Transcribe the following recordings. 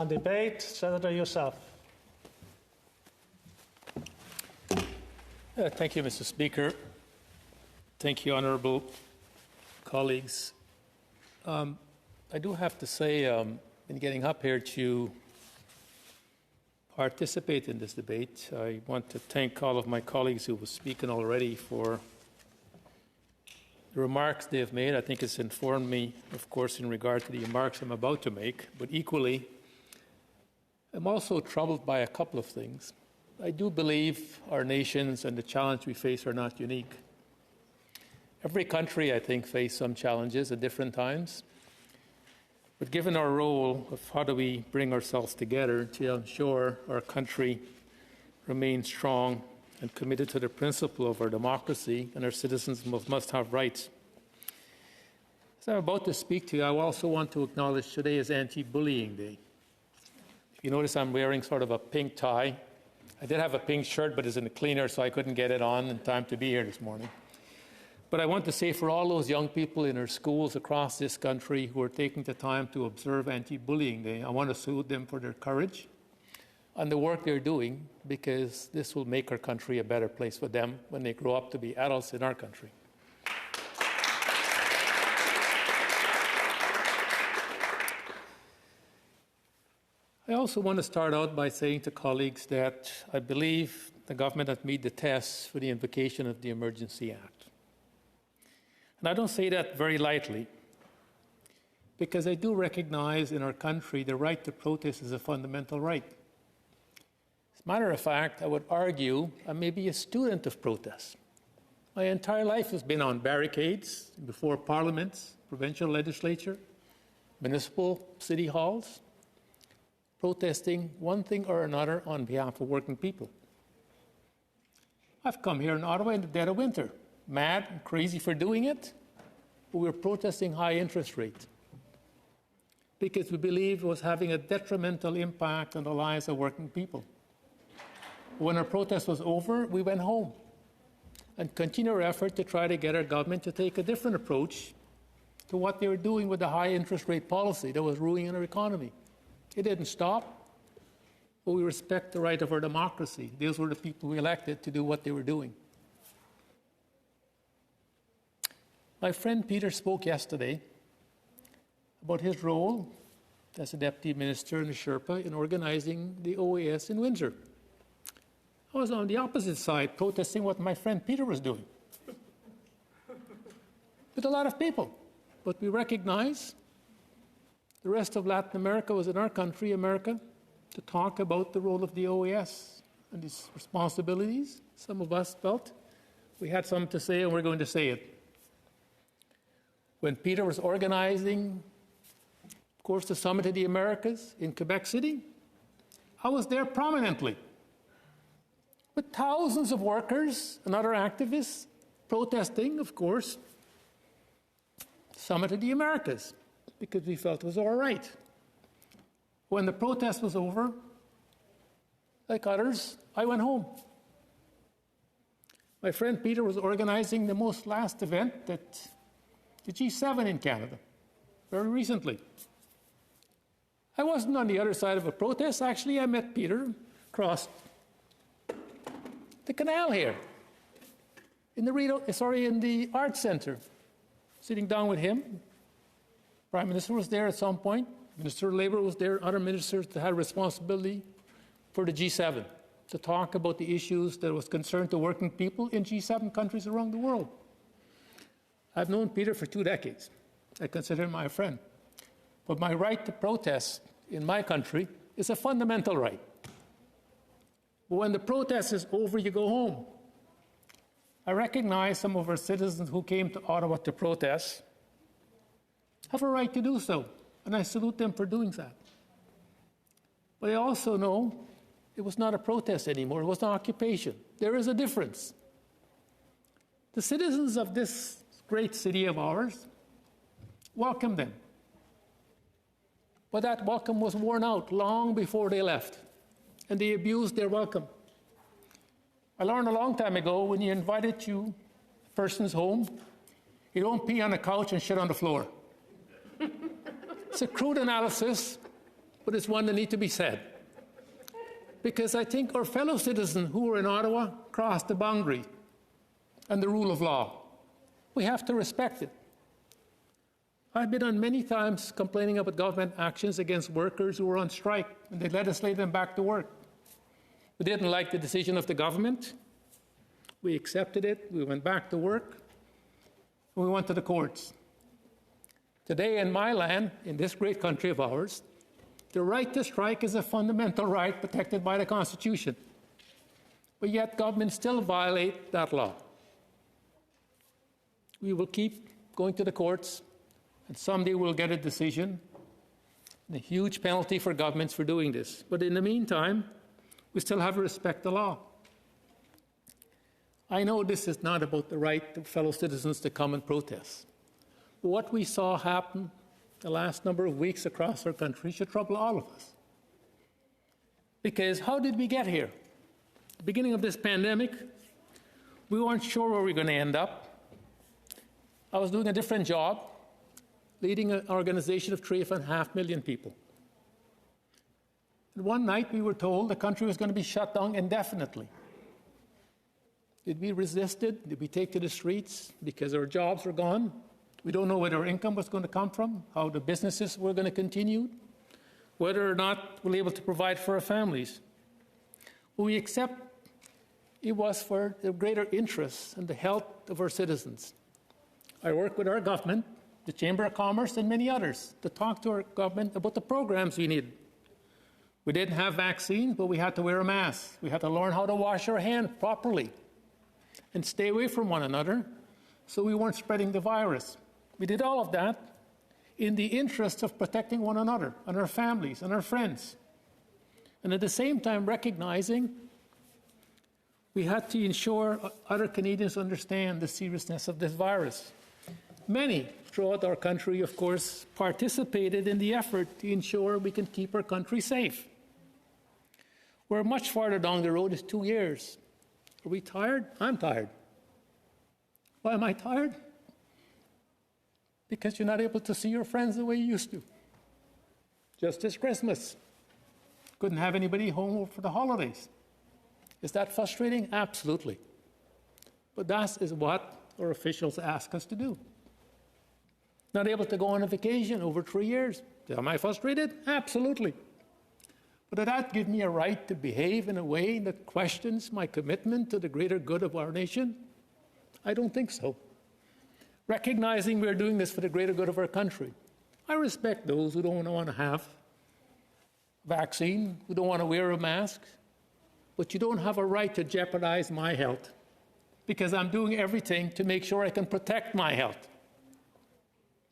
On debate, Senator Yourself. Thank you, Mr. Speaker. Thank you, honourable colleagues. I do have to say, in getting up here to participate in this debate, I want to thank all of my colleagues who were speaking already for the remarks they have made. I think it's informed me, of course, in regard to the remarks I'm about to make, but equally, I'm also troubled by a couple of things. I do believe our nations and the challenge we face are not unique. Every country, I think, faces some challenges at different times. But given our role of how do we bring ourselves together to ensure our country remains strong and committed to the principle of our democracy and our citizens must have rights. As I'm about to speak to you, I also want to acknowledge today is Anti-Bullying Day. If you notice, I'm wearing sort of a pink tie. I did have a pink shirt, but it's in the cleaner, so I couldn't get it on in time to be here this morning. But I want to say for all those young people in our schools across this country who are taking the time to observe Anti-Bullying Day, I want to salute them for their courage and the work they're doing, because this will make our country a better place for them when they grow up to be adults in our country. I also want to start out by saying to colleagues that I believe the government has made the test for the invocation of the Emergency Act. And I don't say that very lightly, because I do recognize in our country the right to protest is a fundamental right. As a matter of fact, I would argue I may be a student of protest. My entire life has been on barricades before parliaments, provincial legislature, municipal city halls, protesting one thing or another on behalf of working people. I've come here in Ottawa in the dead of winter, mad and crazy for doing it, but we were protesting high interest rates because we believed it was having a detrimental impact on the lives of working people. When our protest was over, we went home and continued our effort to try to get our government to take a different approach to what they were doing with the high interest rate policy that was ruining our economy. It didn't stop, but we respect the right of our democracy. Those were the people we elected to do what they were doing. My friend Peter spoke yesterday about his role as a deputy minister and a Sherpa in organizing the OAS in Windsor. I was on the opposite side protesting what my friend Peter was doing with a lot of people. But we recognize the rest of Latin America was in our country, America, to talk about the role of the OAS and its responsibilities. Some of us felt we had something to say and we're going to say it. When Peter was organizing, of course, the Summit of the Americas in Quebec City, I was there prominently with thousands of workers and other activists protesting, of course, Summit of the Americas, because we felt it was all right. When the protest was over, like others, I went home. My friend Peter was organizing the most last event at the G7 in Canada, very recently. I wasn't on the other side of a protest. Actually, I met Peter across the canal here, in the Arts Centre, sitting down with him. Prime Minister was there at some point. Minister of Labour was there. Other ministers that had responsibility for the G7 to talk about the issues that was concerned to working people in G7 countries around the world. I've known Peter for 2 decades. I consider him my friend. But my right to protest in my country is a fundamental right. But when the protest is over, you go home. I recognize some of our citizens who came to Ottawa to protest have a right to do so, and I salute them for doing that. But I also know it was not a protest anymore. It was an occupation. There is a difference. The citizens of this great city of ours welcomed them. But that welcome was worn out long before they left, and they abused their welcome. I learned a long time ago, when you invited a person's home, you don't pee on the couch and shit on the floor. It's a crude analysis, but it's one that needs to be said. Because I think our fellow citizens who are in Ottawa crossed the boundary and the rule of law. We have to respect it. I've been on many times complaining about government actions against workers who were on strike, and they legislated them back to work. We didn't like the decision of the government. We accepted it. We went back to work. And we went to the courts. Today in my land, in this great country of ours, the right to strike is a fundamental right protected by the Constitution. But yet governments still violate that law. We will keep going to the courts, and someday we'll get a decision, and a huge penalty for governments for doing this. But in the meantime, we still have to respect the law. I know this is not about the right of fellow citizens to come and protest. But what we saw happen the last number of weeks across our country should trouble all of us. Because how did we get here? At the beginning of this pandemic, we weren't sure where we were going to end up. I was doing a different job, leading an organization of 3.5 million people. And one night we were told the country was going to be shut down indefinitely. Did we resist it? Did we take to the streets because our jobs were gone? We don't know where our income was going to come from, how the businesses were going to continue, whether or not we'll be able to provide for our families. Well, we accept it was for the greater interests and the health of our citizens. I work with our government, the Chamber of Commerce, and many others to talk to our government about the programs we need. We didn't have vaccines, but we had to wear a mask. We had to learn how to wash our hands properly and stay away from one another so we weren't spreading the virus. We did all of that in the interest of protecting one another and our families and our friends. And at the same time recognizing we had to ensure other Canadians understand the seriousness of this virus. Many throughout our country, of course, participated in the effort to ensure we can keep our country safe. We're much farther down the road. It's 2 years. Are we tired? I'm tired. Why am I tired? Because you're not able to see your friends the way you used to. Just this Christmas. Couldn't have anybody home for the holidays. Is that frustrating? Absolutely. But that is what our officials ask us to do. Not able to go on a vacation over 3 years. Am I frustrated? Absolutely. But does that give me a right to behave in a way that questions my commitment to the greater good of our nation? I don't think so. Recognizing we're doing this for the greater good of our country. I respect those who don't want to have a vaccine, who don't want to wear a mask, but you don't have a right to jeopardize my health because I'm doing everything to make sure I can protect my health.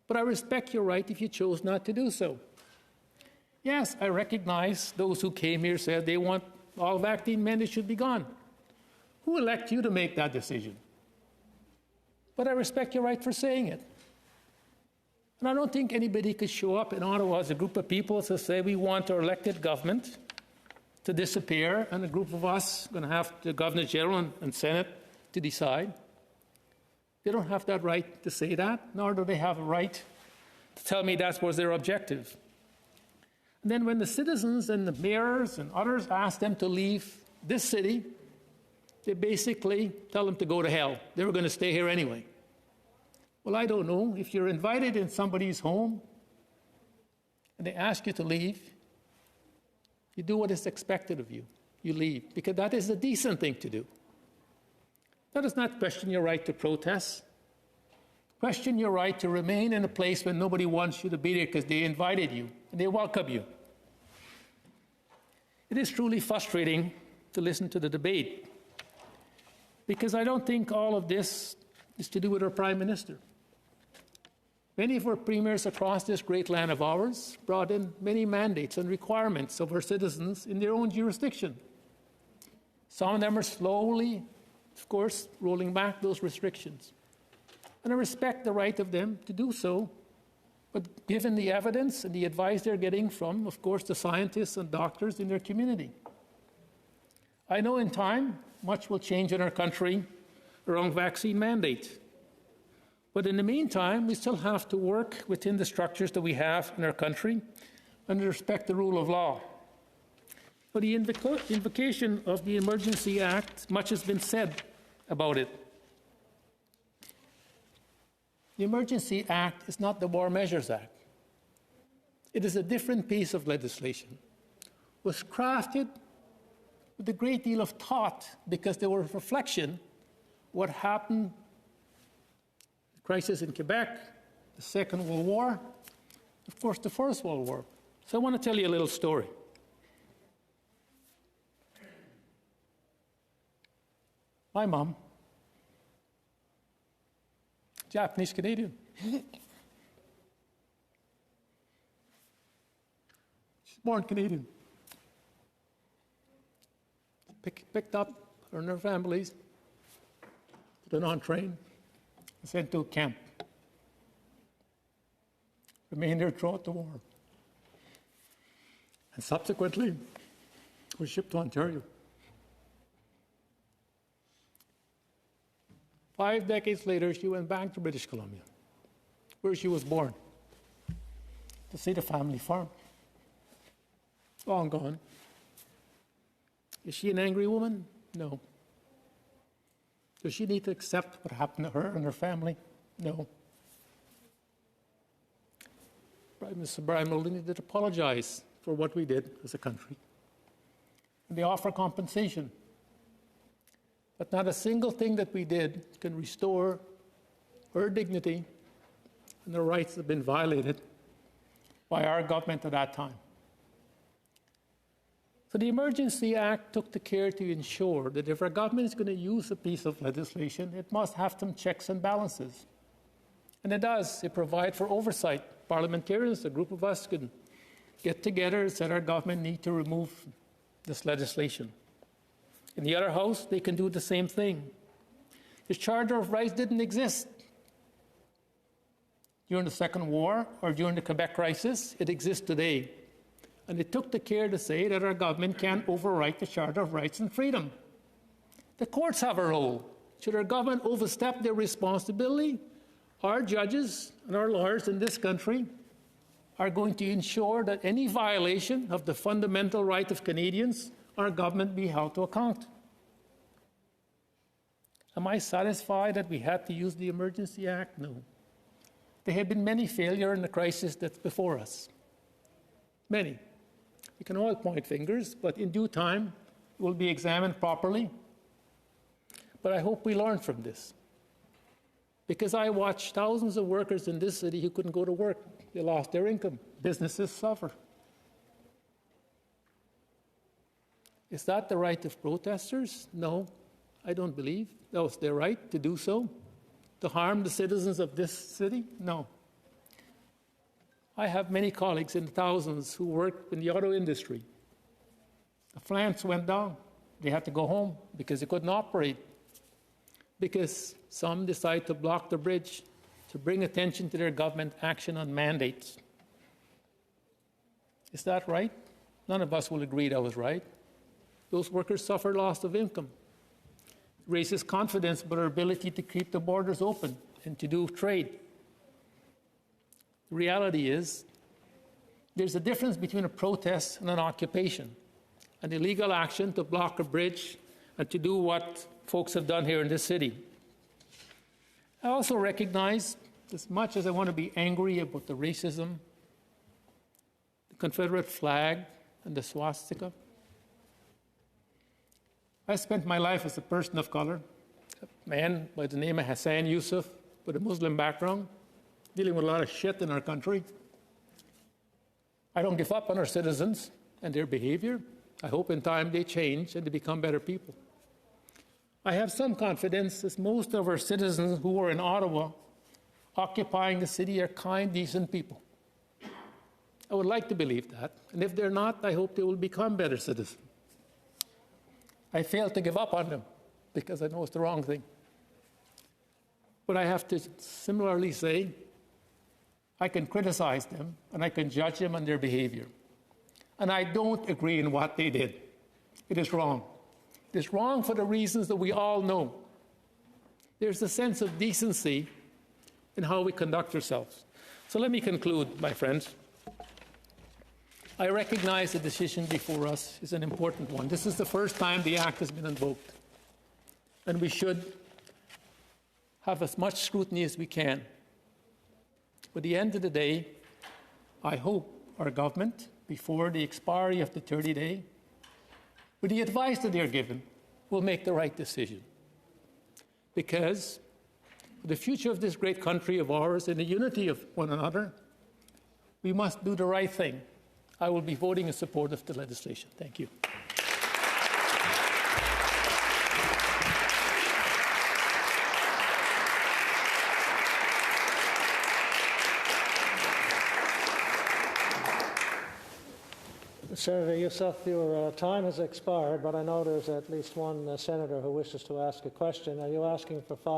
But I respect your right if you chose not to do so. Yes, I recognize those who came here said they want all vaccine mandates should be gone. Who elected you to make that decision? But I respect your right for saying it. And I don't think anybody could show up in Ottawa as a group of people to say we want our elected government to disappear and a group of us going to have the Governor General and Senate to decide. They don't have that right to say that, nor do they have a right to tell me that was their objective. And then when the citizens and the mayors and others ask them to leave this city, they basically tell them to go to hell. They were going to stay here anyway. Well, I don't know. If you're invited in somebody's home and they ask you to leave, you do what is expected of you. You leave, because that is a decent thing to do. That does not question your right to protest. Question your right to remain in a place where nobody wants you to be there because they invited you and they welcome you. It is truly frustrating to listen to the debate because I don't think all of this is to do with our Prime Minister. Many of our premiers across this great land of ours brought in many mandates and requirements of our citizens in their own jurisdiction. Some of them are slowly, of course, rolling back those restrictions. And I respect the right of them to do so, but given the evidence and the advice they're getting from, of course, the scientists and doctors in their community. I know in time, much will change in our country around vaccine mandates. But in the meantime, we still have to work within the structures that we have in our country and respect the rule of law. For the invocation of the Emergency Act, much has been said about it. The Emergency Act is not the War Measures Act. It is a different piece of legislation. It was crafted with a great deal of thought because there was reflection what happened, the crisis in Quebec, the Second World War, of course, the First World War. So I want to tell you a little story. My mom, Japanese Canadian. She's born Canadian. Picked up her and her families, put on train, and sent to a camp. Remained there throughout the war. And subsequently was shipped to Ontario. 5 decades later, she went back to British Columbia, where she was born, to see the family farm. Long gone. Is she an angry woman? No. Does she need to accept what happened to her and her family? No. Mr. Brian Mulder needed to apologize for what we did as a country. And they offer compensation. But not a single thing that we did can restore her dignity and the rights that have been violated by our government at that time. So the Emergency Act took the care to ensure that if our government is going to use a piece of legislation, it must have some checks and balances. And it does. It provides for oversight. Parliamentarians, a group of us, can get together and say our government needs to remove this legislation. In the other house, they can do the same thing. The Charter of Rights didn't exist during the Second War or during the Quebec crisis. It exists today. And it took the care to say that our government can't overwrite the Charter of Rights and Freedom. The courts have a role. Should our government overstep their responsibility, our judges and our lawyers in this country are going to ensure that any violation of the fundamental right of Canadians, our government be held to account. Am I satisfied that we had to use the Emergency Act? No. There have been many failures in the crisis that's before us. Many. We can all point fingers, but in due time, it will be examined properly. But I hope we learn from this. Because I watched thousands of workers in this city who couldn't go to work. They lost their income. Businesses suffer. Is that the right of protesters? No, I don't believe that was their right to do so. To harm the citizens of this city? No. I have many colleagues in the thousands who work in the auto industry. The plants went down. They had to go home because they couldn't operate. Because some decide to block the bridge to bring attention to their government action on mandates. Is that right? None of us will agree that was right. Those workers suffer loss of income. It raises confidence about our ability to keep the borders open and to do trade. The reality is, there's a difference between a protest and an occupation, an illegal action to block a bridge and to do what folks have done here in this city. I also recognize, as much as I want to be angry about the racism, the Confederate flag, and the swastika, I spent my life as a person of color, a man by the name of Hassan Yusuf with a Muslim background, dealing with a lot of shit in our country. I don't give up on our citizens and their behavior. I hope in time they change and they become better people. I have some confidence that most of our citizens who are in Ottawa occupying the city are kind, decent people. I would like to believe that. And if they're not, I hope they will become better citizens. I fail to give up on them because I know it's the wrong thing. But I have to similarly say, I can criticize them and I can judge them on their behavior. And I don't agree in what they did. It is wrong. It is wrong for the reasons that we all know. There's a sense of decency in how we conduct ourselves. So let me conclude, my friends. I recognize the decision before us is an important one. This is the first time the Act has been invoked, and we should have as much scrutiny as we can. But at the end of the day, I hope our government, before the expiry of the 30-day, with the advice that they are given, will make the right decision. Because for the future of this great country of ours and the unity of one another, we must do the right thing. I will be voting in support of the legislation. Thank you. Senator Yourself, your time has expired, but I know there's at least one senator who wishes to ask a question. Are you asking for 5